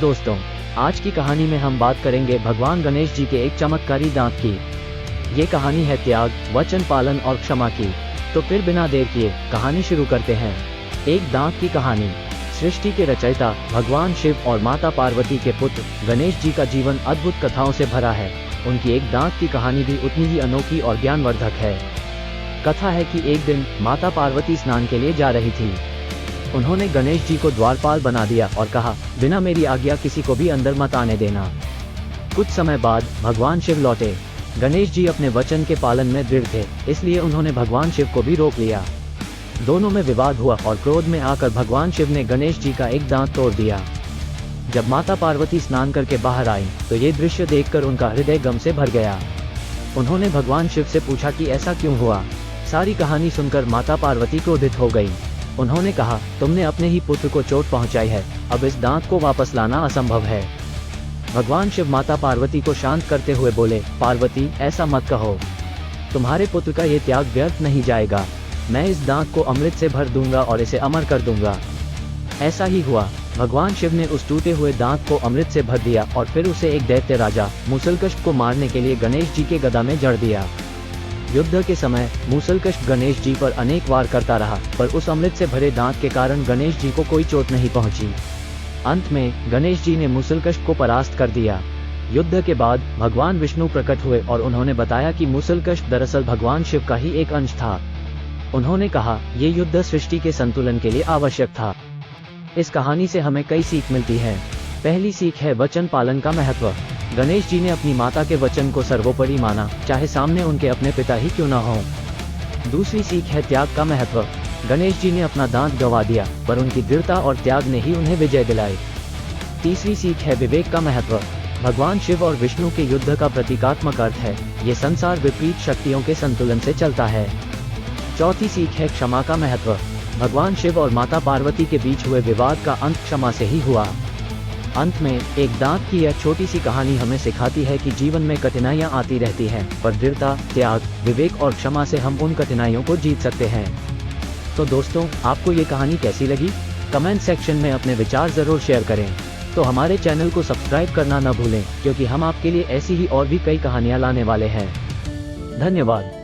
दोस्तों, आज की कहानी में हम बात करेंगे भगवान गणेश जी के एक चमत्कारी दांत की। ये कहानी है त्याग, वचन पालन और क्षमा की। तो फिर बिना देर किए कहानी शुरू करते हैं। एक दांत की कहानी। सृष्टि के रचयिता भगवान शिव और माता पार्वती के पुत्र गणेश जी का जीवन अद्भुत कथाओं से भरा है। उनकी एक दांत की कहानी भी उतनी ही अनोखी और ज्ञानवर्धक है। कथा है कि एक दिन माता पार्वती स्नान के लिए जा रही थी। उन्होंने गणेश जी को द्वारपाल बना दिया और कहा, बिना मेरी आज्ञा किसी को भी अंदर मत आने देना। कुछ समय बाद भगवान शिव लौटे। गणेश जी अपने वचन के पालन में दृढ़ थे, इसलिए उन्होंने भगवान शिव को भी रोक लिया। दोनों में विवाद हुआ और क्रोध में आकर भगवान शिव ने गणेश जी का एक दांत तोड़ दिया। जब माता पार्वती स्नान करके बाहर आई तो ये दृश्य देखकर उनका हृदय गम से भर गया। उन्होंने भगवान शिव से पूछा कि ऐसा क्यों हुआ। सारी कहानी सुनकर माता पार्वती क्रोधित हो गई। उन्होंने कहा, तुमने अपने ही पुत्र को चोट पहुंचाई है, अब इस दांत को वापस लाना असंभव है। भगवान शिव माता पार्वती को शांत करते हुए बोले, पार्वती ऐसा मत कहो, तुम्हारे पुत्र का ये त्याग व्यर्थ नहीं जाएगा। मैं इस दांत को अमृत से भर दूंगा और इसे अमर कर दूंगा। ऐसा ही हुआ। भगवान शिव ने उस टूटे हुए दांत को अमृत से भर दिया और फिर उसे एक दैत्य राजा मूसलकष्ट को मारने के लिए गणेश जी के गदा में जड़ दिया। युद्ध के समय मूसलकष्ट गणेश जी पर अनेक वार करता रहा, पर उस अमृत से भरे दांत के कारण गणेश जी को कोई चोट नहीं पहुंची। अंत में गणेश जी ने मूसलकष्ट को परास्त कर दिया। युद्ध के बाद भगवान विष्णु प्रकट हुए और उन्होंने बताया कि मूसलकष्ट दरअसल भगवान शिव का ही एक अंश था। उन्होंने कहा, ये युद्ध सृष्टि के संतुलन के लिए आवश्यक था। इस कहानी से हमें कई सीख मिलती है। पहली सीख है वचन पालन का महत्व। गणेश जी ने अपनी माता के वचन को सर्वोपरि माना, चाहे सामने उनके अपने पिता ही क्यों न हो। दूसरी सीख है त्याग का महत्व। गणेश जी ने अपना दांत गंवा दिया, पर उनकी दृढ़ता और त्याग ने ही उन्हें विजय दिलाई। तीसरी सीख है विवेक का महत्व। भगवान शिव और विष्णु के युद्ध का प्रतीकात्मक अर्थ है, ये संसार विपरीत शक्तियों के संतुलन से चलता है। चौथी सीख है क्षमा का महत्व। भगवान शिव और माता पार्वती के बीच हुए विवाद का अंत क्षमा से ही हुआ। अंत में एक दांत की यह छोटी सी कहानी हमें सिखाती है कि जीवन में कठिनाइयां आती रहती हैं, पर दृढ़ता, त्याग, विवेक और क्षमा से हम उन कठिनाइयों को जीत सकते हैं। तो दोस्तों, आपको ये कहानी कैसी लगी? कमेंट सेक्शन में अपने विचार जरूर शेयर करें। तो हमारे चैनल को सब्सक्राइब करना न भूलें, क्योंकि हम आपके लिए ऐसी ही और भी कई कहानियां लाने वाले हैं। धन्यवाद।